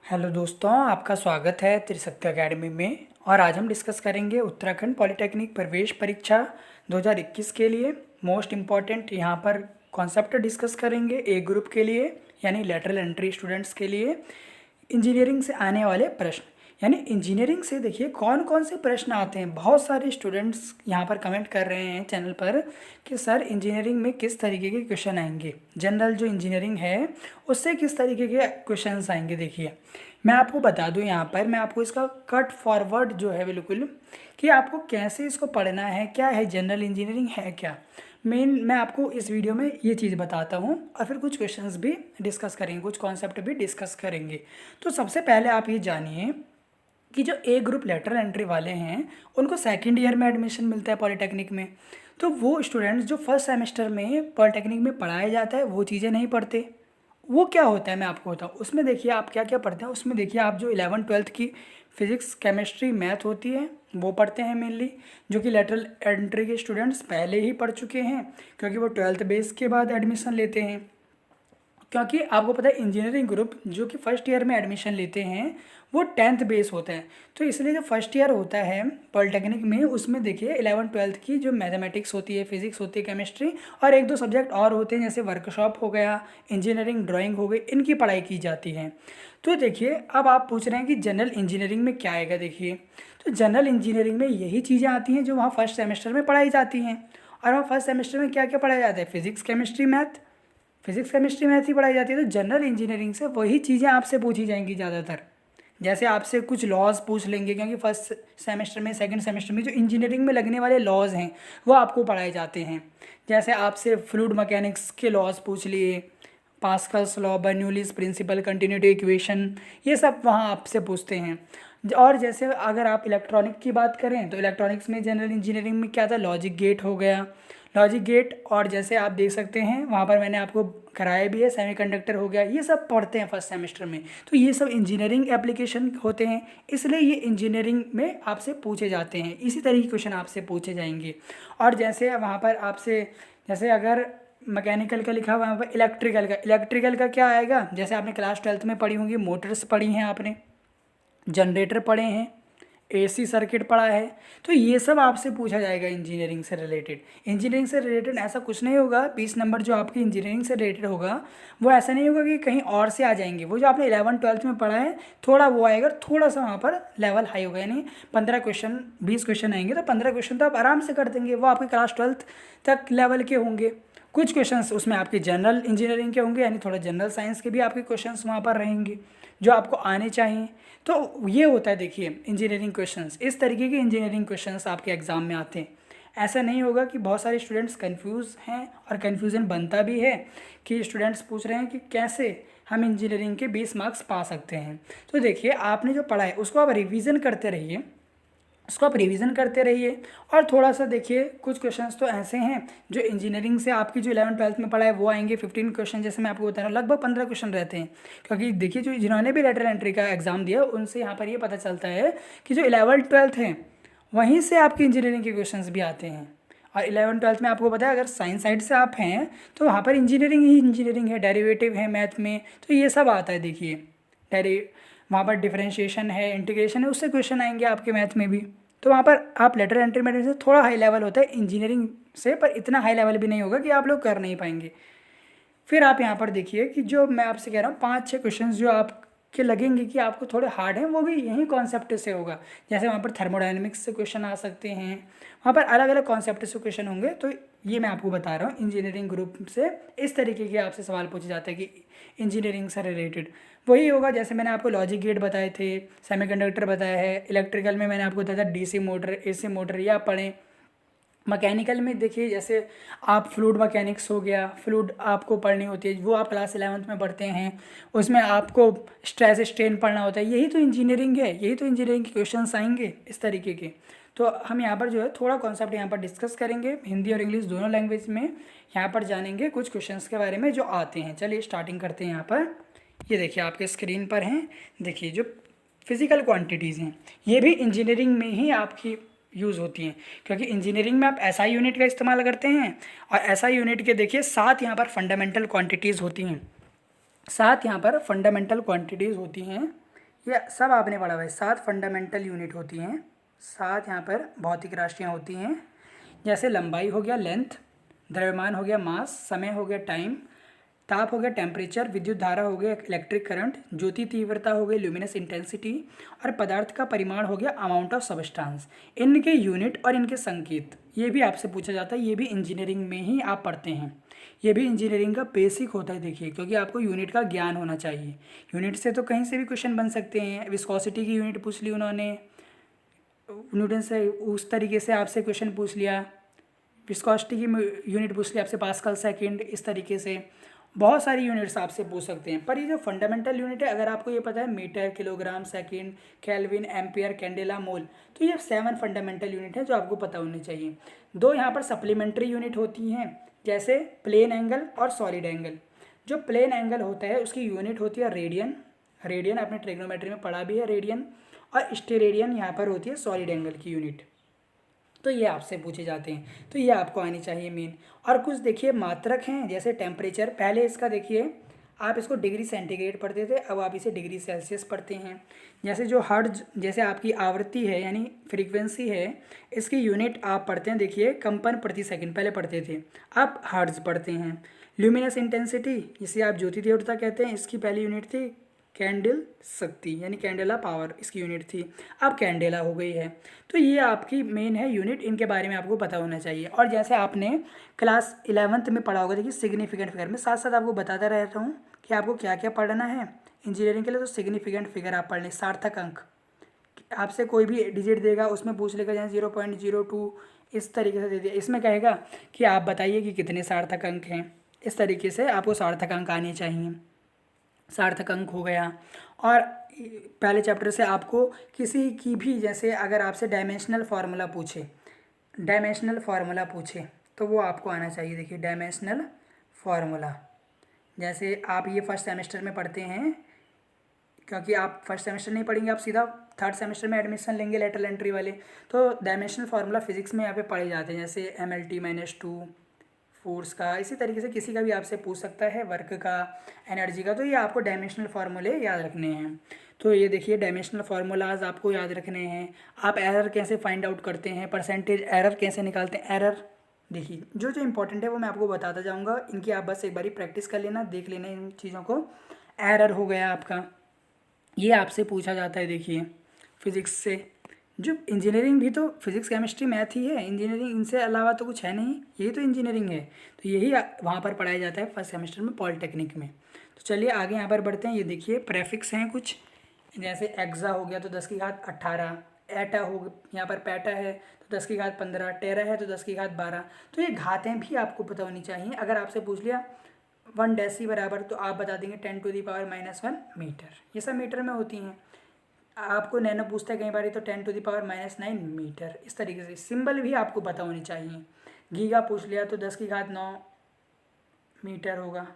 Hello दोस्तों, आपका स्वागत है त्रिशक्ति एकेडमी में। और आज हम डिस्कस करेंगे उत्तराखंड पॉलिटेक्निक प्रवेश परीक्षा 2021 के लिए मोस्ट इम्पॉर्टेंट यहाँ पर कॉन्सेप्ट डिस्कस करेंगे ए ग्रुप के लिए, यानी लेटरल एंट्री स्टूडेंट्स के लिए इंजीनियरिंग से आने वाले प्रश्न। यानी इंजीनियरिंग से देखिए कौन कौन से प्रश्न आते हैं। बहुत सारे स्टूडेंट्स यहाँ पर कमेंट कर रहे हैं चैनल पर कि सर इंजीनियरिंग में किस तरीके के क्वेश्चन आएंगे, जनरल जो इंजीनियरिंग है उससे किस तरीके के क्वेश्चंस आएंगे। देखिए मैं आपको बता दूं, यहाँ पर मैं आपको इसका कट फॉरवर्ड जो है बिल्कुल कि आपको कैसे इसको पढ़ना है, क्या है जनरल इंजीनियरिंग है क्या। मेन मैं आपको इस वीडियो में ये चीज़ बताता हूँ और फिर कुछ क्वेश्चंस भी डिस्कस करेंगे, कुछ कॉन्सेप्ट भी डिस्कस करेंगे। तो सबसे पहले आप ये जानिए कि जो ए ग्रुप लेटरल एंट्री वाले हैं उनको सेकंड ईयर में एडमिशन मिलता है पॉलिटेक्निक में। तो वो स्टूडेंट्स जो फर्स्ट सेमेस्टर में पॉलिटेक्निक में पढ़ाया जाता है वो चीज़ें नहीं पढ़ते। वो क्या होता है मैं आपको बताऊँ। उसमें देखिए आप क्या क्या पढ़ते हैं। उसमें देखिए आप जो 11वीं 12वीं की फिजिक्स केमिस्ट्री मैथ होती है वो पढ़ते हैं मेनली, जो कि लेटरल एंट्री के स्टूडेंट्स पहले ही पढ़ चुके हैं क्योंकि वो 12th बेस के बाद एडमिशन लेते हैं। क्योंकि आपको पता है इंजीनियरिंग ग्रुप जो कि फर्स्ट ईयर में एडमिशन लेते हैं वो 10th बेस होता है। तो इसलिए जो फर्स्ट ईयर होता है पॉलिटेक्निक में उसमें देखिए 11वीं 12वीं की जो मैथमेटिक्स होती है, फिजिक्स होती है, केमिस्ट्री और एक दो सब्जेक्ट और होते हैं जैसे वर्कशॉप हो गया, इंजीनियरिंग ड्राइंग हो गई, इनकी पढ़ाई की जाती है। तो देखिए अब आप पूछ रहे हैं कि जनरल इंजीनियरिंग में क्या आएगा। देखिए तो जनरल इंजीनियरिंग में यही चीज़ें आती हैं जो वहाँ फर्स्ट सेमेस्टर में पढ़ाई जाती हैं। और वहाँ फर्स्ट सेमेस्टर में क्या क्या पढ़ाया जाता है, physics chemistry math, physics chemistry math ही पढ़ाई जाती है। तो जनरल इंजीनियरिंग से वही चीज़ें आपसे पूछी जाएंगी ज़्यादातर। जैसे आपसे कुछ लॉज पूछ लेंगे क्योंकि फर्स्ट सेमेस्टर में सेकंड सेमेस्टर में जो इंजीनियरिंग में लगने वाले लॉज हैं वो आपको पढ़ाए जाते हैं। जैसे आपसे फ्लूइड मैकेनिक्स के लॉज पूछ लिए, Pascal's law, Bernoulli's principle, continuity equation, ये सब वहाँ आपसे पूछते हैं। और जैसे अगर आप इलेक्ट्रॉनिक की बात करें तो इलेक्ट्रॉनिक्स में जनरल इंजीनियरिंग में क्या था, लॉजिक गेट हो गया, लॉजिक गेट। और जैसे आप देख सकते हैं वहाँ पर मैंने आपको कराया भी है, सेमीकंडक्टर हो गया, ये सब पढ़ते हैं फर्स्ट सेमेस्टर में। तो ये सब इंजीनियरिंग एप्लीकेशन होते हैं, इसलिए ये इंजीनियरिंग में आपसे पूछे जाते हैं। इसी तरह के क्वेश्चन आपसे पूछे जाएंगे। और जैसे वहाँ पर आपसे जैसे अगर मैकेनिकल का लिखा हुआ है वहाँ पर इलेक्ट्रिकल का क्या आएगा, जैसे आपने क्लास 12th में पढ़ी होंगी, मोटर्स पढ़ी हैं आपने, जनरेटर पढ़े हैं, एसी सर्किट पढ़ा है। तो ये सब आपसे पूछा जाएगा इंजीनियरिंग से रिलेटेड। इंजीनियरिंग से रिलेटेड ऐसा कुछ नहीं होगा, 20 नंबर जो आपकी इंजीनियरिंग से रिलेटेड होगा वो ऐसा नहीं होगा कि कहीं और से आ जाएंगे। वो जो आपने 11th 12th में पढ़ा है थोड़ा वो आएगा, थोड़ा सा वहाँ पर लेवल हाई होगा। यानी 15 क्वेश्चन 20 क्वेश्चन आएंगे तो 15 क्वेश्चन तो आप आराम से कर देंगे, वो आपके क्लास 12th तक लेवल के होंगे। कुछ क्वेश्चंस उसमें आपके जनरल इंजीनियरिंग के होंगे, यानी थोड़ा जनरल साइंस के भी आपके क्वेश्चंस वहाँ पर रहेंगे जो आपको आने चाहिए। तो ये होता है देखिए इंजीनियरिंग क्वेश्चंस, इस तरीके के इंजीनियरिंग क्वेश्चंस आपके एग्ज़ाम में आते हैं। ऐसा नहीं होगा कि बहुत सारे स्टूडेंट्स कंफ्यूज हैं, और कन्फ्यूज़न बनता भी है कि स्टूडेंट्स पूछ रहे हैं कि कैसे हम इंजीनियरिंग के 20 मार्क्स पा सकते हैं। तो देखिए आपने जो पढ़ा है उसको आप रिवीजन करते रहिए, उसको आप रिवीजन करते रहिए। और थोड़ा सा देखिए कुछ क्वेश्चंस तो ऐसे हैं जो इंजीनियरिंग से आपकी जो 11th 12th में पढ़ा है वो आएंगे 15 क्वेश्चन, जैसे मैं आपको बता रहा हूँ लगभग 15 क्वेश्चन रहते हैं। क्योंकि देखिए जो जिन्होंने भी लेटरल एंट्री का एग्ज़ाम दिया उनसे यहाँ पर ये पता चलता है कि जो 11th 12th हैं वहीं से आपकी इंजीनियरिंग के क्वेश्चन भी आते हैं। और 11th 12th में आपको पता है अगर साइंस साइड से आप हैं तो वहाँ पर इंजीनियरिंग ही इंजीनियरिंग है, डेरिवेटिव है मैथ में, तो ये सब आता है। देखिए डेरी वहाँ पर डिफरेंशिएशन है, इंटीग्रेशन है, उससे क्वेश्चन आएंगे आपके मैथ में भी। तो वहाँ पर आप लेटर एंट्री में से थोड़ा हाई लेवल होता है इंजीनियरिंग से, पर इतना हाई लेवल भी नहीं होगा कि आप लोग कर नहीं पाएंगे। फिर आप यहाँ पर देखिए कि जो मैं आपसे कह रहा हूँ 5-6 क्वेश्चन जो आपके लगेंगे कि आपको थोड़े हार्ड हैं वो भी यही कॉन्सेप्ट से होगा। जैसे वहाँ पर थर्मोडायनेमिक्स से क्वेश्चन आ सकते हैं, वहाँ पर अलग अलग कॉन्सेप्ट से क्वेश्चन होंगे। तो ये मैं आपको बता रहा हूँ इंजीनियरिंग ग्रुप से इस तरीके के आपसे सवाल पूछे जाते हैं कि इंजीनियरिंग से रिलेटेड वही होगा। जैसे मैंने आपको लॉजिक गेट बताए थे, सेमीकंडक्टर बताया है, इलेक्ट्रिकल में मैंने आपको बताया था डीसी मोटर, एसी मोटर, या पढ़ें। मैकेनिकल में देखिए जैसे आप फ्लूइड मैकेनिक्स हो गया, फ्लूइड आपको पढ़नी होती है, वो आप क्लास 11th में पढ़ते हैं। उसमें आपको स्ट्रेस स्ट्रेन पढ़ना होता है, यही तो इंजीनियरिंग है, यही तो इंजीनियरिंग के क्वेश्चंस आएंगे इस तरीके के। तो हम यहाँ पर जो है थोड़ा कॉन्सेप्ट यहाँ पर डिस्कस करेंगे, हिंदी और इंग्लिश दोनों लैंग्वेज में यहाँ पर जानेंगे कुछ क्वेश्चंस के बारे में जो आते हैं। चलिए स्टार्टिंग करते हैं। यहाँ पर ये देखिए आपके स्क्रीन पर हैं, देखिए जो फिजिकल क्वांटिटीज़ हैं ये भी इंजीनियरिंग में ही आपकी यूज़ होती हैं। क्योंकि इंजीनियरिंग में आप एसआई यूनिट का इस्तेमाल करते हैं, और एसआई यूनिट के देखिए 7 यहाँ पर फंडामेंटल क्वांटिटीज़ होती हैं, 7 यहाँ पर फंडामेंटल क्वांटिटीज़ होती हैं। ये सब आपने पढ़ा हुआ है। 7 फंडामेंटल यूनिट होती हैं, 7 यहाँ पर भौतिक राशियाँ होती हैं। जैसे लंबाई हो गया लेंथ, द्रव्यमान हो गया मास, समय हो गया टाइम, ताप हो गया टेम्परेचर, विद्युत धारा हो गया इलेक्ट्रिक करंट, ज्योति तीव्रता हो गई ल्यूमिनस इंटेंसिटी, और पदार्थ का परिमाण हो गया अमाउंट ऑफ सब्सटेंस। इनके यूनिट और इनके संकेत ये भी आपसे पूछा जाता है, ये भी इंजीनियरिंग में ही आप पढ़ते हैं। ये भी इंजीनियरिंग का बेसिक होता है देखिए, क्योंकि आपको यूनिट का ज्ञान होना चाहिए। यूनिट से तो कहीं से भी क्वेश्चन बन सकते हैं। विस्कोसिटी की यूनिट पूछ ली उन्होंने, न्यूटन से उस तरीके से आपसे क्वेश्चन पूछ लिया। विस्कोसिटी की यूनिट पूछ लिया आपसे पास्कल सेकंड, इस तरीके से बहुत सारी यूनिट्स आपसे पूछ सकते हैं। पर ये जो फंडामेंटल यूनिट है, अगर आपको ये पता है metre, kilogram, second, kelvin, ampere, candela, mole, तो ये 7 फंडामेंटल यूनिट है जो आपको पता होनी चाहिए। 2 यहाँ पर सप्लीमेंट्री यूनिट होती हैं, जैसे प्लेन एंगल और सॉलिड एंगल। जो प्लेन एंगल होता है उसकी यूनिट होती है रेडियन, रेडियन आपने ट्रिग्नोमेट्री में पढ़ा भी है रेडियन, और स्टेरेडियन यहाँ पर होती है सॉलिड एंगल की यूनिट। तो ये आपसे पूछे जाते हैं, तो ये आपको आनी चाहिए मेन। और कुछ देखिए मात्रक हैं, जैसे टेम्परेचर, पहले इसका देखिए आप इसको डिग्री सेंटीग्रेड पढ़ते थे, अब आप इसे डिग्री सेल्सियस पढ़ते हैं। जैसे जो हर्ट्ज, जैसे आपकी आवृत्ति है यानी फ्रीक्वेंसी है, इसकी यूनिट आप पढ़ते हैं देखिए कंपन प्रति सेकंड, पहले पढ़ते थे, अब हर्ट्ज पढ़ते हैं। ल्यूमिनस इंटेंसिटी, जिसे आप ज्योति तीव्रता कहते हैं, इसकी पहली यूनिट थी कैंडल शक्ति यानी कैंडेला पावर, इसकी यूनिट थी, अब कैंडेला हो गई है। तो ये आपकी मेन है यूनिट, इनके बारे में आपको पता होना चाहिए। और जैसे आपने क्लास 11th में पढ़ा होगा, देखिए सिग्निफिकेंट फिगर, में साथ साथ आपको बताता रहता हूँ कि आपको क्या क्या पढ़ना है इंजीनियरिंग के लिए। तो सिग्निफिकेंट फिगर आप पढ़ लें, सार्थक अंक, आपसे कोई भी डिजिट देगा उसमें पूछ लेगा, जैसे 0.02 इस तरीके से दे दिया, इसमें कहेगा कि आप बताइए कि कितने सार्थक अंक हैं। इस तरीके से आपको सार्थक अंक आने चाहिए, सार्थक अंक हो गया। और पहले चैप्टर से आपको किसी की भी, जैसे अगर आपसे डायमेंशनल फार्मूला पूछे, डायमेंशनल फार्मूला पूछे तो वो आपको आना चाहिए। देखिए डायमेंशनल फार्मूला, जैसे आप ये फर्स्ट सेमेस्टर में पढ़ते हैं, क्योंकि आप फर्स्ट सेमेस्टर नहीं पढ़ेंगे, आप सीधा थर्ड सेमेस्टर में एडमिशन लेंगे लेटरल एंट्री वाले, तो डायमेंशनल फार्मूला फिजिक्स में यहाँ पे पढ़े जाते हैं, जैसे MLT-2 फोर्स का, इसी तरीके से किसी का भी आपसे पूछ सकता है, वर्क का, एनर्जी का। तो ये आपको डायमेंशनल फार्मूले याद रखने हैं। तो ये देखिए डायमेंशनल फार्मूलाज आपको याद रखने हैं। आप एरर कैसे फाइंड आउट करते हैं, परसेंटेज एरर कैसे निकालते हैं, एरर देखिए जो जो इंपॉर्टेंट है वो मैं आपको बताता जाऊँगा, इनकी आप बस एक बारी प्रैक्टिस कर लेना, देख लेना इन चीज़ों को। एरर हो गया आपका, ये आपसे पूछा जाता है देखिए फिज़िक्स से। जो इंजीनियरिंग भी तो फिज़िक्स केमिस्ट्री मैथ ही है, इंजीनियरिंग इनसे अलावा तो कुछ है नहीं, यही तो इंजीनियरिंग है। तो यही वहाँ पर पढ़ाया जाता है फर्स्ट सेमेस्टर में पॉलिटेक्निक में। तो चलिए आगे यहाँ पर बढ़ते हैं। ये देखिए प्रेफिक्स हैं कुछ, जैसे एक्सा हो गया तो 10 की घात 18, एटा हो यहाँ पर पैटा है तो 10 की घात 15, टेरा है तो 10 की घात 12। तो ये घातें भी आपको पता होनी चाहिए। अगर आपसे पूछ लिया 1 डेसी बराबर, तो आप बता देंगे 10⁻⁻1 मीटर, ये सब मीटर में होती हैं। आपको नैनो पूछता है कई बार तो 10⁻⁹ मीटर, इस तरीके से सिंबल भी आपको पता होनी चाहिए। गीगा पूछ लिया तो 10 की घात 9 मीटर होगा।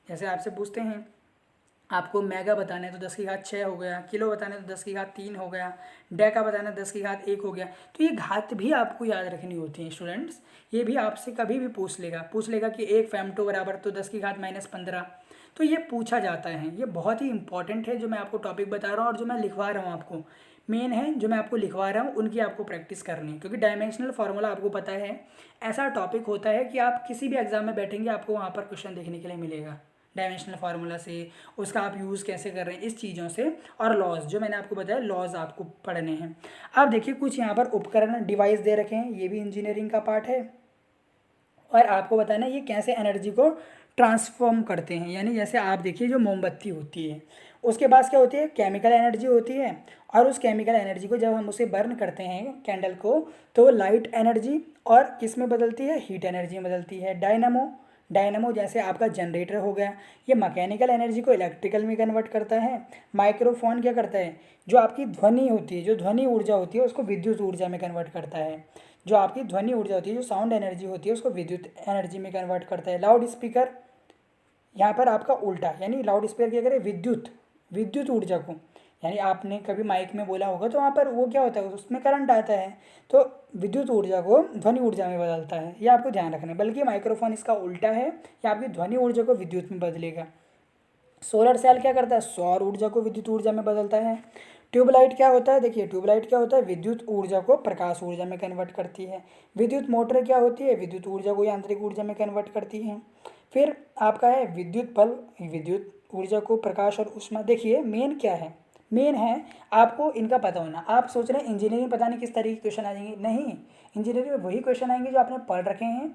जैसे आपसे पूछते हैं आपको मेगा बताना है तो 10 की घात 6 हो गया, किलो बताना है तो 10 की घात 3 हो गया, डेका बताना है 10 की घात 1 हो गया। तो ये घात भी आपको याद रखनी होती है स्टूडेंट्स। ये भी आपसे कभी भी पूछ लेगा कि 1 फेमटो बराबर तो 10 की घात -15। तो ये पूछा जाता है, ये बहुत ही इंपॉर्टेंट है जो मैं आपको टॉपिक बता रहा हूँ और जो मैं लिखवा रहा हूँ आपको। मेन है जो मैं आपको लिखवा रहा हूँ उनकी आपको प्रैक्टिस करनी है, क्योंकि डायमेंशनल फार्मूला आपको पता है ऐसा टॉपिक होता है कि आप किसी भी एग्जाम में बैठेंगे आपको वहाँ पर क्वेश्चन देखने के लिए मिलेगा डायमेंशनल फार्मूला से, उसका आप यूज़ कैसे कर रहे हैं इस चीज़ों से, और लॉज जो मैंने आपको बताया लॉज आपको पढ़ने हैं। अब देखिए कुछ यहाँ पर उपकरण डिवाइस दे रखे हैं, ये भी इंजीनियरिंग का पार्ट है, और आपको बताना ये कैसे एनर्जी को ट्रांसफॉर्म करते हैं। यानी जैसे आप देखिए जो मोमबत्ती होती है उसके पास क्या होती है, केमिकल एनर्जी होती है, और उस केमिकल एनर्जी को जब हम उसे बर्न करते हैं कैंडल को, तो लाइट एनर्जी और किस में बदलती है, हीट एनर्जी में बदलती है। डायनामो जैसे आपका जनरेटर हो गया, ये मैकेनिकल एनर्जी को इलेक्ट्रिकल में कन्वर्ट करता है। माइक्रोफोन क्या करता है, जो आपकी ध्वनि होती है, जो ध्वनि ऊर्जा होती है उसको विद्युत ऊर्जा में कन्वर्ट करता है। जो आपकी ध्वनि ऊर्जा होती है, जो साउंड एनर्जी होती है उसको विद्युत एनर्जी में कन्वर्ट करता है। लाउड स्पीकर यहाँ पर आपका उल्टा, यानी लाउड स्पीकर क्या करे, विद्युत ऊर्जा को, यानी आपने कभी माइक में बोला होगा तो वहाँ पर वो क्या होता है उसमें करंट आता है, तो विद्युत ऊर्जा को ध्वनि ऊर्जा में बदलता है, ये आपको ध्यान रखना है। बल्कि माइक्रोफोन इसका उल्टा है, या आपकी ध्वनि ऊर्जा को विद्युत में बदलेगा। सोलर सेल क्या करता है, सौर ऊर्जा को विद्युत ऊर्जा में बदलता है। ट्यूबलाइट क्या होता है, देखिए ट्यूबलाइट क्या होता है, विद्युत ऊर्जा को प्रकाश ऊर्जा में कन्वर्ट करती है। विद्युत मोटर क्या होती है, विद्युत ऊर्जा को यांत्रिक ऊर्जा में कन्वर्ट करती है। फिर आपका है विद्युत बल्ब, विद्युत ऊर्जा को प्रकाश और ऊष्मा। देखिए मेन क्या है, मेन है आपको इनका पता होना। आप सोच रहे हैं इंजीनियरिंग पता नहीं किस तरीके के क्वेश्चन आ जाएंगे, नहीं, इंजीनियरिंग में वही क्वेश्चन आएंगे जो आपने पढ़ रखे हैं।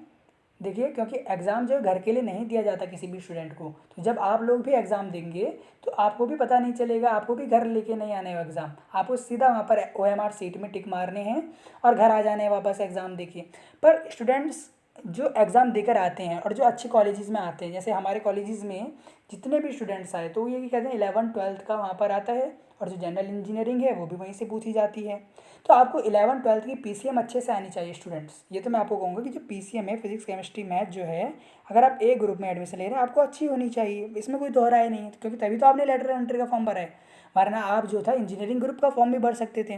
देखिए क्योंकि एग्ज़ाम जो है घर के लिए नहीं दिया जाता किसी भी स्टूडेंट को, तो जब आप लोग भी एग्ज़ाम देंगे तो आपको भी पता नहीं चलेगा, आपको भी घर लेके नहीं आने है एग्ज़ाम, आपको सीधा वहाँ पर OMR सीट में टिक मारने हैं और घर आ जाने हैं वापस एग्ज़ाम देखिए। पर स्टूडेंट्स जो एग्ज़ाम देकर आते हैं और जो अच्छे कॉलेजेस में आते हैं, जैसे हमारे कॉलेजेस में जितने भी स्टूडेंट्स आए तो ये कहते हैं 11th-12th का वहाँ पर आता है, और जो जनरल इंजीनियरिंग है वो भी वहीं से पूछी जाती है। तो आपको 11th-12th की PCM अच्छे से आनी चाहिए स्टूडेंट्स। ये तो मैं आपको कहूँगा कि जो PCM है, फिजिक्स केमिस्ट्री मैथ जो है, अगर आप ए ग्रुप में एडमिशन ले रहे हैं आपको अच्छी होनी चाहिए, इसमें कोई दोहराए नहीं है, क्योंकि तभी तो आपने लेटर एंट्री का फॉर्म भरा है, वरना आप जो था इंजीनियरिंग ग्रुप का फॉर्म भी भर सकते थे।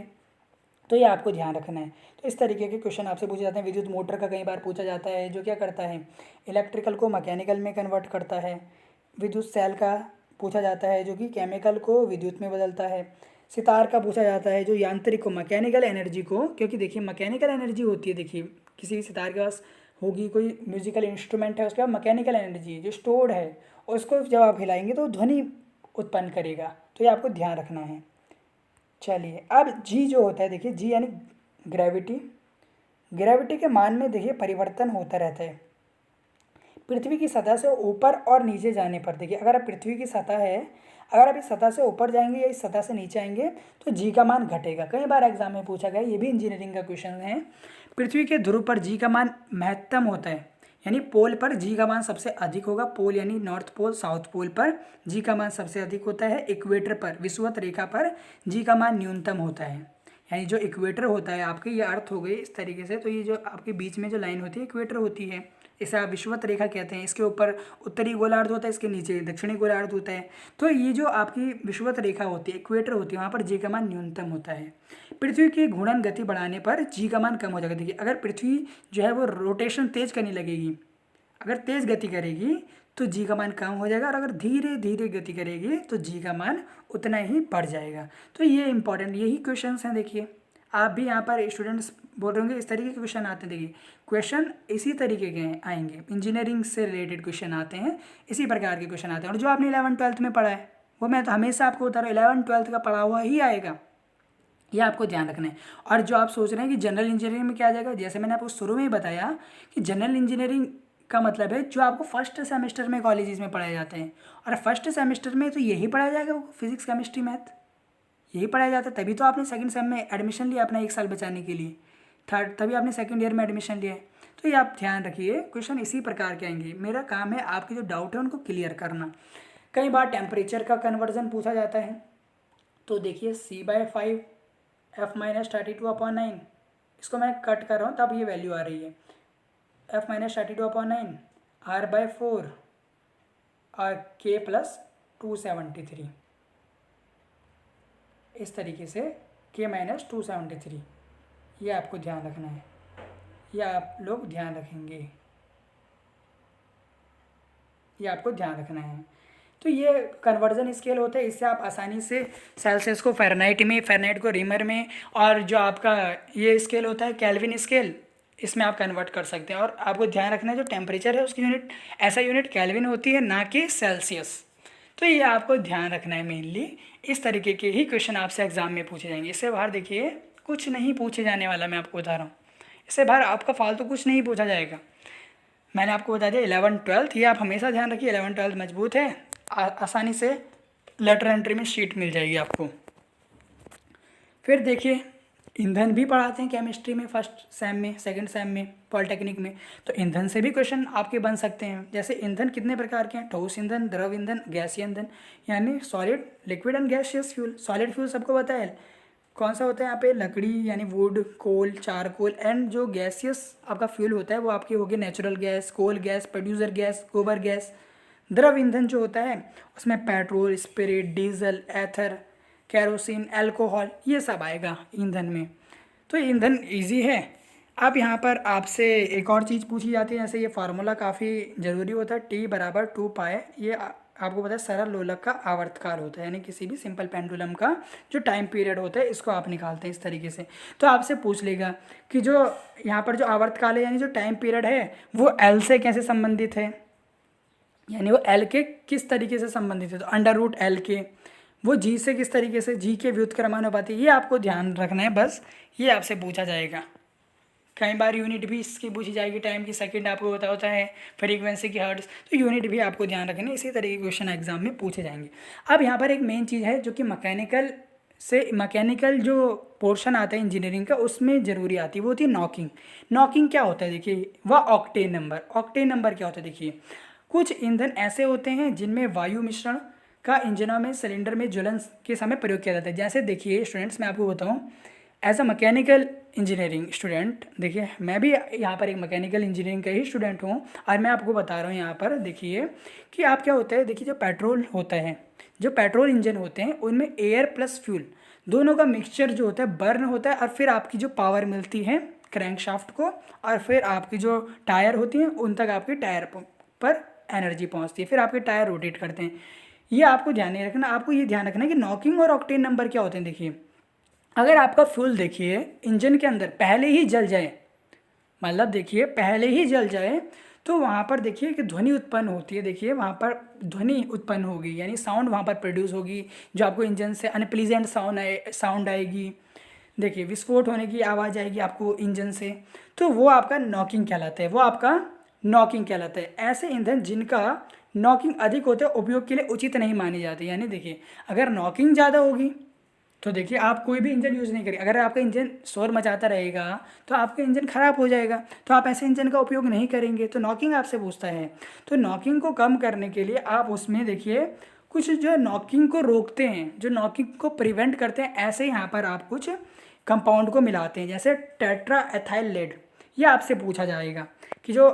तो ये आपको ध्यान रखना है। तो इस तरीके के क्वेश्चन आपसे पूछे जाते हैं। विद्युत मोटर का कई बार पूछा जाता है, जो क्या करता है, इलेक्ट्रिकल को मैकेनिकल में कन्वर्ट करता है। विद्युत सेल का पूछा जाता है, जो कि केमिकल को विद्युत में बदलता है। सितार का पूछा जाता है, जो यांत्रिक को मैकेनिकल एनर्जी को, क्योंकि देखिए मैकेनिकल एनर्जी होती है, देखिए किसी भी सितार के पास होगी, कोई म्यूजिकल इंस्ट्रूमेंट है उसके पास मैकेनिकल एनर्जी जो स्टोर्ड है, और उसको जब आप हिलाएंगे तो ध्वनि उत्पन्न करेगा। तो ये आपको ध्यान रखना है। चलिए अब जी जो होता है, देखिए जी यानी ग्रेविटी। ग्रेविटी के मान में देखिए परिवर्तन होता रहता है पृथ्वी की सतह से ऊपर और नीचे जाने पर। देखिए अगर आप पृथ्वी की सतह है, अगर आप इस सतह से ऊपर जाएंगे या इस सतह से नीचे आएंगे तो जी का मान घटेगा। कई बार एग्जाम में पूछा गया, ये भी इंजीनियरिंग का क्वेश्चन है। पृथ्वी के ध्रुव पर जी का मान महत्तम होता है, यानी पोल पर जी का मान सबसे अधिक होगा। पोल यानी नॉर्थ पोल, साउथ पोल पर जी का मान सबसे अधिक होता है। इक्वेटर पर, विषुवत रेखा पर जी का मान न्यूनतम होता है। यानी जो इक्वेटर होता है आपके, ये अर्थ हो गई इस तरीके से, तो ये जो आपके बीच में जो लाइन होती है इक्वेटर होती है, इसे आप विषुवत रेखा कहते हैं। इसके ऊपर उत्तरी गोलार्ध होता है, इसके नीचे दक्षिणी गोलार्ध होता है। तो ये जो आपकी विषुवत रेखा होती है, इक्वेटर होती है, वहाँ पर जी का मान न्यूनतम होता है। पृथ्वी की घूर्णन गति बढ़ाने पर जी का मान कम हो जाएगा। देखिए अगर पृथ्वी जो है वो रोटेशन तेज करने लगेगी, अगर तेज गति करेगी तो जी का मान कम हो जाएगा, और अगर धीरे धीरे गति करेगी तो जी का मान उतना ही बढ़ जाएगा। तो ये इंपॉर्टेंट यही क्वेश्चंस हैं। देखिए आप भी यहाँ पर स्टूडेंट्स बोल रहे होंगे इस तरीके के क्वेश्चन आते हैं। देखिए क्वेश्चन इसी तरीके के आएंगे, इंजीनियरिंग से रिलेटेड क्वेश्चन आते हैं, इसी प्रकार के क्वेश्चन आते हैं। और जो आपने 11th-12th में पढ़ा है वो मैं तो हमेशा आपको बता रहा हूँ, 11th-12th का पढ़ा हुआ ही आएगा, ये आपको ध्यान रखना है। और जो आप सोच रहे हैं कि जनरल इंजीनियरिंग में क्या आ जाएगा, जैसे मैंने आपको शुरू में ही बताया कि जनरल इंजीनियरिंग का मतलब है जो आपको फर्स्ट सेमेस्टर में कॉलेजेस में पढ़ाए जाते हैं, और फर्स्ट सेमेस्टर में तो यही पढ़ाया जाएगा, वो फिजिक्स केमिस्ट्री मैथ यही पढ़ाया जाता है। तभी तो आपने सेकंड सेम में एडमिशन लिया अपना 1 साल बचाने के लिए, थर्ड तभी आपने सेकंड ईयर में एडमिशन लिया है। तो ये आप ध्यान रखिए, क्वेश्चन इसी प्रकार के आएंगे। मेरा काम है आपके जो डाउट है उनको क्लियर करना। कई बार टेम्परेचर का कन्वर्जन पूछा जाता है, तो देखिए C/5 F-32/9, इसको मैं कट कर रहा हूँ तब ये वैल्यू आ रही है, F-32/9 R/4 और K+273, इस तरीके से K-273, ये आपको ध्यान रखना है, ये आप लोग ध्यान रखेंगे, ये आपको ध्यान रखना है। तो ये कन्वर्जन स्केल होता है, इससे आप आसानी से सेल्सियस को फ़ारेनहाइट में, फ़ारेनहाइट को रीमर में, और जो आपका ये स्केल होता है केल्विन स्केल, इसमें आप कन्वर्ट कर सकते हैं। और आपको ध्यान रखना है जो टेम्परेचर है उसकी यूनिट, ऐसा यूनिट केल्विन होती है, ना कि सेल्सियस। तो ये आपको ध्यान रखना है मेनली। इस तरीके के ही क्वेश्चन आपसे एग्जाम में पूछे जाएंगे। इससे बाहर देखिए कुछ नहीं पूछे जाने वाला, मैं आपको बता रहा हूँ, इससे बाहर आपका फालतू कुछ नहीं पूछा जाएगा। मैंने आपको बता दिया 11th-12th, ये आप हमेशा ध्यान रखिए, 11th-12th मजबूत है, आसानी से लेटर एंट्री में शीट मिल जाएगी आपको। फिर देखिए ईंधन भी पढ़ाते हैं केमिस्ट्री में, फर्स्ट सेम में, सेकंड सेम में, पॉलिटेक्निक में। तो ईंधन से भी क्वेश्चन आपके बन सकते हैं। जैसे ईंधन कितने प्रकार के हैं, ठोस ईंधन, द्रव ईंधन, गैसीय ईंधन, यानी solid, liquid and gaseous fuel. Solid fuel सबको पता है कौन सा होता है, यहाँ पे लकड़ी यानी वुड, कोल, चारकोल, एंड जो गैसियस आपका फ्यूल होता है वो आपकी होगी natural gas, coal gas, producer gas, गोबर गैस। द्रव ईंधन जो होता है उसमें petrol, spirit, diesel, ether, kerosene, alcohol, ये सब आएगा ईंधन में। तो ईंधन इजी है। अब यहाँ पर आपसे एक और चीज़ पूछी जाती है, जैसे ये फार्मूला काफ़ी ज़रूरी होता है, T = 2 पाए, ये आपको पता है सरल लोलक का आवर्तकाल होता है, यानी किसी भी सिंपल पेंडुलम का जो टाइम पीरियड होता है इसको आप निकालते हैं इस तरीके से। तो आपसे पूछ लेगा कि जो यहाँ पर जो आवर्तकाल है यानी जो टाइम पीरियड है वो एल से कैसे संबंधित है, यानी वो एल के किस तरीके से संबंधित है, तो अंडर रूट एल के। वो जी से किस तरीके से, जी के व्युत्क्रमानुपाती, ये आपको ध्यान रखना है बस, ये आपसे पूछा जाएगा। कई बार यूनिट भी इसकी पूछी जाएगी, टाइम की सेकंड आपको पता होता है, फ्रीक्वेंसी की हर्ट्ज, तो यूनिट भी आपको ध्यान रखना है। इसी तरीके के क्वेश्चन एग्जाम में पूछे जाएंगे। अब यहाँ पर एक मेन चीज़ है जो कि मैकेनिकल जो पोर्शन आता है इंजीनियरिंग का उसमें ज़रूरी आती है, वो होती है नॉकिंग। नॉकिंग क्या होता है देखिए, वह ऑक्टेन नंबर। ऑक्टेन नंबर क्या होता है देखिए, कुछ ईंधन ऐसे होते हैं जिनमें वायु मिश्रण का इंजनों में सिलेंडर में ज्वलन के समय प्रयोग किया जाता है। जैसे देखिए स्टूडेंट्स, मैं आपको बताऊं as a mechanical engineering student, देखिए मैं भी यहाँ पर एक मैकेनिकल इंजीनियरिंग का ही स्टूडेंट हूँ और मैं आपको बता रहा हूँ यहाँ पर देखिए कि आप क्या होता है, देखिए जो पेट्रोल होता है, जो पेट्रोल इंजन होते हैं उनमें एयर प्लस फ्यूल दोनों का मिक्सचर जो होता है बर्न होता है, और फिर आपकी जो पावर मिलती है क्रैंकशाफ्ट को, और फिर आपकी जो टायर होती हैं उन तक आपके टायर पर एनर्जी पहुँचती है, फिर आपके टायर रोटेट करते हैं। ये आपको ध्यान नहीं रखना, आपको ये ध्यान रखना है कि नॉकिंग और ऑक्टेन नंबर क्या होते हैं। देखिए अगर आपका फ्यूल देखिए इंजन के अंदर पहले ही जल जाए, मतलब देखिए पहले ही जल जाए, तो वहाँ पर देखिए कि ध्वनि उत्पन्न होती है, देखिए वहाँ पर ध्वनि उत्पन्न होगी, यानी साउंड वहाँ पर प्रोड्यूस होगी, जो आपको इंजन से अनप्लीजेंट साउंड आएगी। देखिए विस्फोट होने की आवाज़ आएगी आपको इंजन से, तो वो आपका नॉकिंग कहलाता है, वो आपका नॉकिंग कहलाता है। ऐसे ईंधन जिनका नॉकिंग अधिक होता है उपयोग के लिए उचित नहीं मानी जाती, यानी देखिए अगर नॉकिंग ज़्यादा होगी तो देखिए आप कोई भी इंजन यूज़ नहीं करिए। अगर आपका इंजन शोर मचाता रहेगा तो आपका इंजन ख़राब हो जाएगा, तो आप ऐसे इंजन का उपयोग नहीं करेंगे। तो नॉकिंग आपसे पूछता है, तो नॉकिंग को कम करने के लिए आप उसमें देखिए कुछ जो नॉकिंग को रोकते हैं, जो नॉकिंग को प्रिवेंट करते हैं, ऐसे यहाँ पर आप कुछ कंपाउंड को मिलाते हैं, जैसे टेट्रा एथाइल लेड। ये आपसे पूछा जाएगा कि जो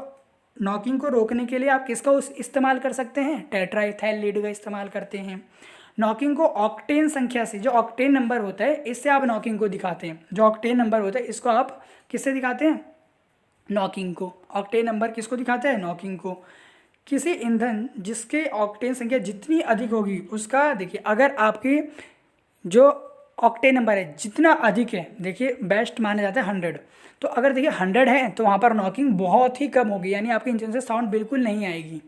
नॉकिंग को रोकने के लिए आप किसका इस्तेमाल कर सकते हैं, टेट्रा एथाइल लेड का इस्तेमाल करते हैं। नॉकिंग को ऑक्टेन संख्या से, जो ऑक्टेन नंबर होता है इससे आप नॉकिंग को दिखाते हैं। जो ऑक्टेन नंबर होता है इसको आप किससे दिखाते हैं, नॉकिंग को। ऑक्टेन नंबर किसको दिखाता है, नॉकिंग को। किसी ईंधन जिसके ऑक्टेन संख्या जितनी अधिक होगी उसका, देखिए अगर आपके जो ऑक्टेन नंबर है जितना अधिक है, देखिए बेस्ट माना जाता है 100, तो अगर देखिए 100 है तो वहाँ पर नॉकिंग बहुत ही कम होगी, यानी आपके इंजन से साउंड बिल्कुल नहीं आएगी।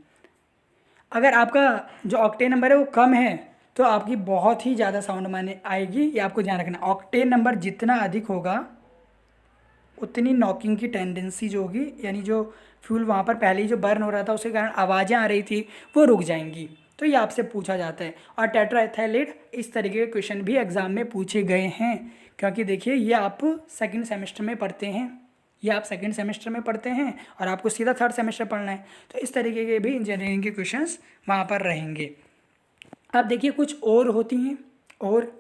अगर आपका जो ऑक्टेन नंबर है वो कम है तो आपकी बहुत ही ज़्यादा साउंड माने आएगी। ये आपको ध्यान रखना, ऑक्टेन नंबर जितना अधिक होगा उतनी नॉकिंग की टेंडेंसी जो होगी, यानी जो फ्यूल वहाँ पर पहले ही जो बर्न हो रहा था उसके कारण आवाज़ें आ रही थी वो रुक जाएंगी। तो ये आपसे पूछा जाता है। और टेट्राएथाइलेट इस तरीके के क्वेश्चन भी एग्जाम में पूछे गए हैं, क्योंकि देखिए ये आप सेकंड सेमेस्टर में पढ़ते हैं, ये आप सेकंड सेमेस्टर में पढ़ते हैं और आपको सीधा थर्ड सेमेस्टर पढ़ना है, तो इस तरीके के भी इंजीनियरिंग के क्वेश्चंस वहाँ पर रहेंगे। अब देखिए कुछ और होती हैं, और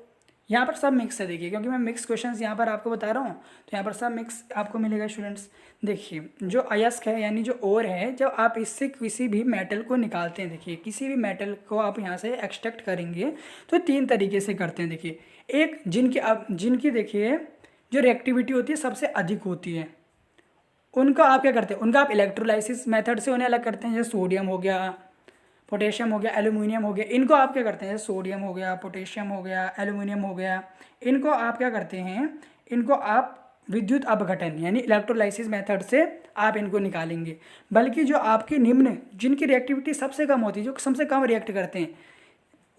यहाँ पर सब मिक्स है देखिए, क्योंकि मैं मिक्स क्वेश्चंस यहाँ पर आपको बता रहा हूँ तो यहाँ पर सब मिक्स आपको मिलेगा स्टूडेंट्स। देखिए जो अयस्क है यानी जो ओर है, जब आप इससे किसी भी मेटल को निकालते हैं, देखिए किसी भी मेटल को आप यहाँ से एक्सट्रैक्ट करेंगे तो 3 तरीके से करते हैं। देखिए एक जिनकी देखिए जो रिएक्टिविटी होती है सबसे अधिक होती है, उनका आप क्या करते हैं, उनका आप इलेक्ट्रोलाइसिस मेथड से उन्हें अलग करते हैं। जैसे सोडियम हो गया, पोटेशियम हो गया, एल्यूमिनियम हो गया, इनको आप क्या करते हैं, सोडियम हो गया, पोटेशियम हो गया, एल्यूमिनियम हो गया, इनको आप क्या करते हैं, इनको आप विद्युत अपघटन यानी इलेक्ट्रोलाइसिस मेथड से आप इनको निकालेंगे। बल्कि जो आपके निम्न जिनकी रिएक्टिविटी सबसे कम होती है, जो सबसे कम रिएक्ट करते हैं,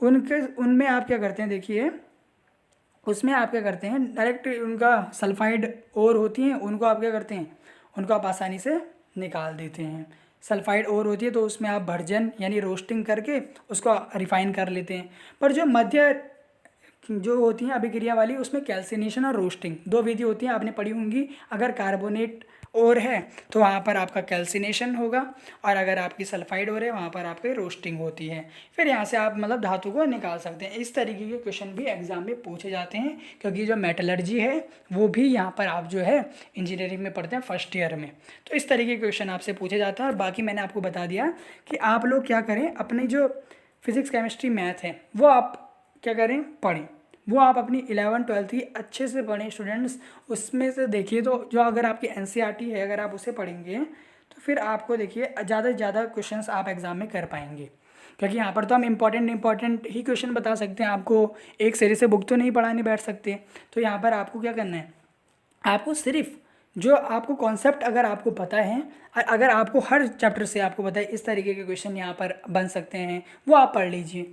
उनमें आप क्या करते हैं, देखिए उसमें आप क्या करते हैं, डायरेक्ट उनका सल्फाइड ओर होती हैं, उनको आप क्या करते हैं, उनको आप आसानी से निकाल देते हैं। सल्फाइड ओर होती है तो उसमें आप भर्जन यानी रोस्टिंग करके उसको रिफाइन कर लेते हैं। पर जो मध्य जो होती हैं अभिक्रिया वाली, उसमें कैल्सिनेशन और रोस्टिंग 2 विधि होती हैं, आपने पढ़ी होंगी। अगर कार्बोनेट ओर है तो वहाँ पर आपका कैल्सिनेशन होगा, और अगर आपकी सल्फाइड ओर है वहाँ पर आपकी रोस्टिंग होती है। फिर यहाँ से आप मतलब धातु को निकाल सकते हैं। इस तरीके के क्वेश्चन भी एग्जाम में पूछे जाते हैं, क्योंकि जो मेटलर्जी है वो भी यहाँ पर आप जो है इंजीनियरिंग में पढ़ते हैं फर्स्ट ईयर में, तो इस तरीके के क्वेश्चन आपसे पूछे जाते हैं। और बाकी मैंने आपको बता दिया कि आप लोग क्या करें, अपनी जो फिजिक्स केमिस्ट्री मैथ है वो आप क्या करें, पढ़ें। वो आप अपनी 11th-12th की अच्छे से पढ़ें स्टूडेंट्स। उसमें से देखिए तो जो अगर आपकी NCERT है, अगर आप उसे पढ़ेंगे तो फिर आपको देखिए ज़्यादा से ज़्यादा क्वेश्चंस आप एग्ज़ाम में कर पाएंगे। क्योंकि यहाँ पर तो हम इम्पॉर्टेंट ही क्वेश्चन बता सकते हैं, आपको एक सीरीज से बुक तो नहीं पढ़ाने बैठ सकते। तो यहाँ पर आपको क्या करना है, आपको सिर्फ जो आपको कॉन्सेप्ट अगर आपको पता है, अगर आपको हर चैप्टर से आपको पता है इस तरीके के क्वेश्चन यहाँ पर बन सकते हैं, वो आप पढ़ लीजिए।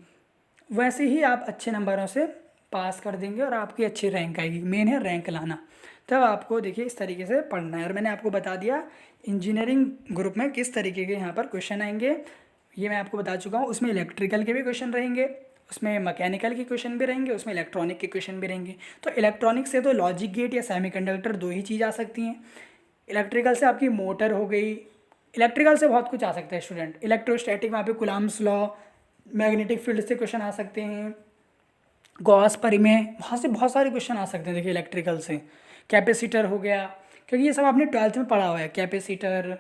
वैसे ही आप अच्छे नंबरों से पास कर देंगे और आपकी अच्छी रैंक आएगी। मेन है रैंक लाना। तब आपको देखिए इस तरीके से पढ़ना है। और मैंने आपको बता दिया इंजीनियरिंग ग्रुप में किस तरीके के यहाँ पर क्वेश्चन आएंगे, ये मैं आपको बता चुका हूँ। उसमें इलेक्ट्रिकल के भी क्वेश्चन रहेंगे, उसमें मैकेनिकल के क्वेश्चन भी रहेंगे, उसमें इलेक्ट्रॉनिक के क्वेश्चन भी रहेंगे। तो इलेक्ट्रॉनिक से तो लॉजिक गेट या सेमीकंडक्टर दो ही चीज़ आ सकती हैं। इलेक्ट्रिकल से आपकी मोटर हो गई, इलेक्ट्रिकल से बहुत कुछ आ सकता है स्टूडेंट। इलेक्ट्रोस्टैटिक वहाँ पे कुलाम्स लॉ, मैग्नेटिक फील्ड से क्वेश्चन आ सकते हैं, गॉस परिमेय, वहाँ से बहुत सारे क्वेश्चन आ सकते हैं। देखिए इलेक्ट्रिकल से कैपेसिटर हो गया, क्योंकि ये सब आपने 12th में पढ़ा हुआ है। कैपेसिटर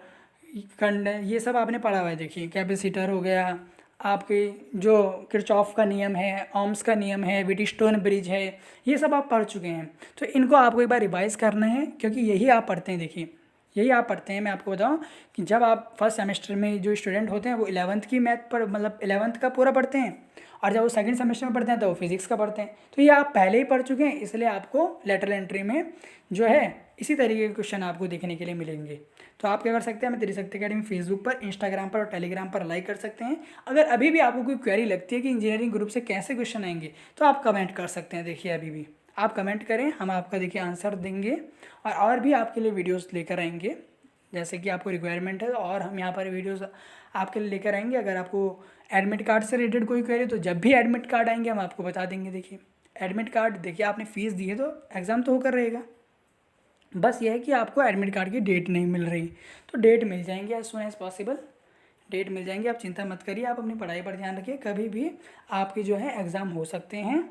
ये सब आपने पढ़ा हुआ है। देखिए कैपेसिटर हो गया, आपके जो किरचॉफ का नियम है, ओम्स का नियम है, व्हीटस्टोन ब्रिज है, ये सब आप पढ़ चुके हैं। तो इनको आपको एक बार रिवाइज़ करना है, क्योंकि यही आप पढ़ते हैं। देखिए यही आप पढ़ते हैं। मैं आपको बताऊं कि जब आप फर्स्ट सेमेस्टर में जो स्टूडेंट होते हैं वो 11th की मैथ पर मतलब 11th का पूरा पढ़ते हैं, और जब वो सेकंड सेमेस्टर में पढ़ते हैं तो वो फिजिक्स का पढ़ते हैं। तो ये आप पहले ही पढ़ चुके हैं, इसलिए आपको लेटरल एंट्री में जो है इसी तरीके के क्वेश्चन आपको देखने के लिए मिलेंगे। तो आप क्या कर सकते हैं, हमें त्रिशक्ति अकेडमी फेसबुक पर, इंस्टाग्राम पर और टेलीग्राम पर लाइक कर सकते हैं। अगर अभी भी आपको कोई क्वेरी लगती है कि इंजीनियरिंग ग्रुप से कैसे क्वेश्चन आएंगे, तो आप कमेंट कर सकते हैं। देखिए अभी भी आप कमेंट करें, हम आपका देखिए आंसर देंगे और भी आपके लिए वीडियोस लेकर आएंगे जैसे कि आपको रिक्वायरमेंट है। और हम यहाँ पर वीडियोस आपके लिए लेकर आएंगे। अगर आपको एडमिट कार्ड से रिलेटेड कोई क्वेरी, तो जब भी एडमिट कार्ड आएंगे हम आपको बता देंगे। देखिए एडमिट कार्ड, देखिए आपने फ़ीस दी है तो एग्ज़ाम तो होकर रहेगा। बस ये है कि आपको एडमिट कार्ड की डेट नहीं मिल रही, तो डेट मिल जाएंगी as soon as possible. Date मिल जाएंगी, आप चिंता मत करिए। आप अपनी पढ़ाई पर ध्यान रखिए, कभी भी आपके जो है एग्ज़ाम हो सकते हैं।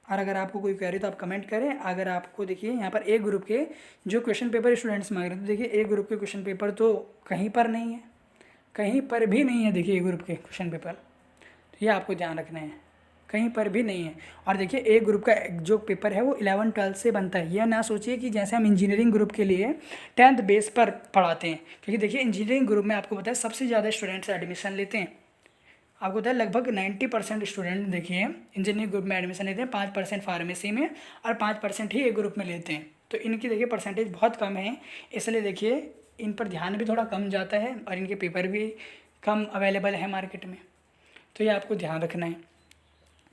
और अगर आपको कोई क्वेरी तो आप कमेंट करें। अगर आपको देखिए यहाँ पर ए ग्रुप के जो क्वेश्चन पेपर स्टूडेंट्स मांग रहे हैं, तो देखिए ए ग्रुप के क्वेश्चन पेपर तो कहीं पर नहीं है, कहीं पर भी नहीं है। देखिए ए ग्रुप के क्वेश्चन पेपर, तो ये आपको ध्यान रखना है, कहीं पर भी नहीं है। और देखिए ए ग्रुप का जो पेपर है वो 11-12 से बनता है। यह ना सोचिए कि जैसे हम इंजीनियरिंग ग्रुप के लिए 10th बेस पर पढ़ाते हैं, क्योंकि देखिए इंजीनियरिंग ग्रुप में आपको पता है सबसे ज़्यादा स्टूडेंट्स एडमिशन लेते हैं। आपको पता है लगभग 90% स्टूडेंट देखिए इंजीनियरिंग ग्रुप में एडमिशन लेते हैं, 5% फार्मेसी में और 5% ही ए ग्रुप में लेते हैं। तो इनकी देखिए परसेंटेज बहुत कम है, इसलिए देखिए इन पर ध्यान भी थोड़ा कम जाता है और इनके पेपर भी कम अवेलेबल है मार्केट में। तो ये आपको ध्यान रखना है।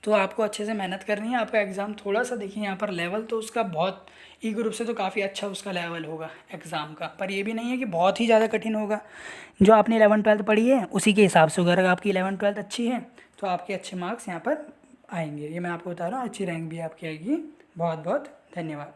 तो आपको अच्छे से मेहनत करनी है। आपका एग्ज़ाम थोड़ा सा देखिए यहाँ पर लेवल तो उसका बहुत ई ग्रुप से तो काफ़ी अच्छा उसका लेवल होगा एग्ज़ाम का, पर ये भी नहीं है कि बहुत ही ज़्यादा कठिन होगा। जो आपने 11th-12th पढ़ी है उसी के हिसाब से, अगर आपकी 11th-12th अच्छी है तो आपके अच्छे मार्क्स यहाँ पर आएंगे। ये मैं आपको बता रहा हूँ, अच्छी रैंक भी आपकी आएगी। बहुत बहुत धन्यवाद।